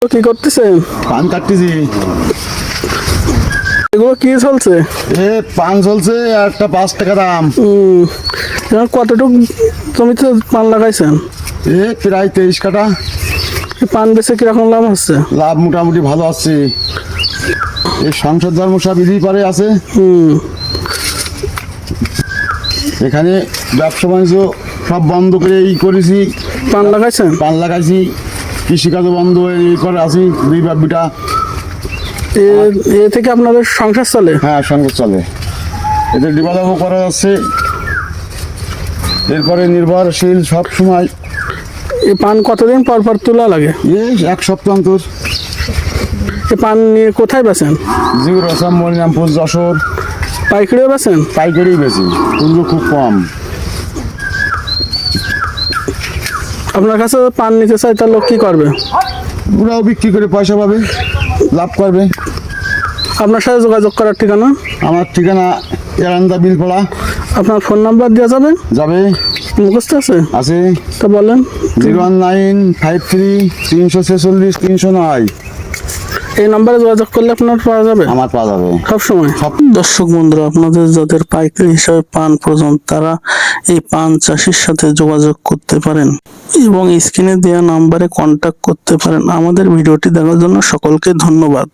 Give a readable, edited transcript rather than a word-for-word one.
কি করতেছেন? পান কাটতেছি। এগুলো কি চলছে? পান চলছে, একটা 5 টাকা দাম। কতটুকু জমিতে পান লাগাইছেন? প্রায় 23 কাটা। পান বেচে কিরকম লাভ হচ্ছে? লাভ মোটামুটি ভালো আছে। এই সংসদ ধর্ম সব ইদি পারে আছে। এখানে ব্যবসা বাণিজ্য সব বন্ধ করে করেছি। পান লাগাইছেন? পান লাগাইছি, কৃষিকাজও বন্ধ হয়ে করে আছি। দুই বিটা এ থেকে আপনাদের সংসার চলে? হ্যাঁ, সঙ্গে চলে। এদের ডিবাদাও করা যাচ্ছে। এরপরে নির্ভরশীল সব সময়। এই পান কতদিন পর পর তোলা লাগে? এক সপ্তাহ অন্তর। এই পান নিয়ে কোথায় বেচেন? জিউর আসাম, মরিনামপুর, যশোর। পাইকারিও বেচেন? পাইকারি বেশি, কিন্তু খুব কম। আপনার কাছে পান নিতে চাই, তার লোক কি করবে? ওরাও বিক্রি করে পয়সা পাবে, লাভ করবে। আপনার সাথে যোগাযোগ করার ঠিকানা? আমার ঠিকানা এরান্দা বিলপাড়া। আপনার ফোন নাম্বার দেওয়া যাবে? যাবে, মুখস্থ আছে? আছে। তা বলেন। 01953 346 309। এই নাম্বারে যোগাযোগ করলে আপনার পাওয়া যাবে? আমার পাওয়া যাবে সব সময়। দর্শক বন্ধুরা, আপনাদের যাদের পাইকারি হিসাবে পান প্রয়োজন তারা এই পান চাষির সাথে যোগাযোগ করতে পারেন এবং স্ক্রিনে দেওয়া নাম্বারে কন্ট্যাক্ট করতে পারেন। আমাদের ভিডিওটি দেখার জন্য সকলকে ধন্যবাদ।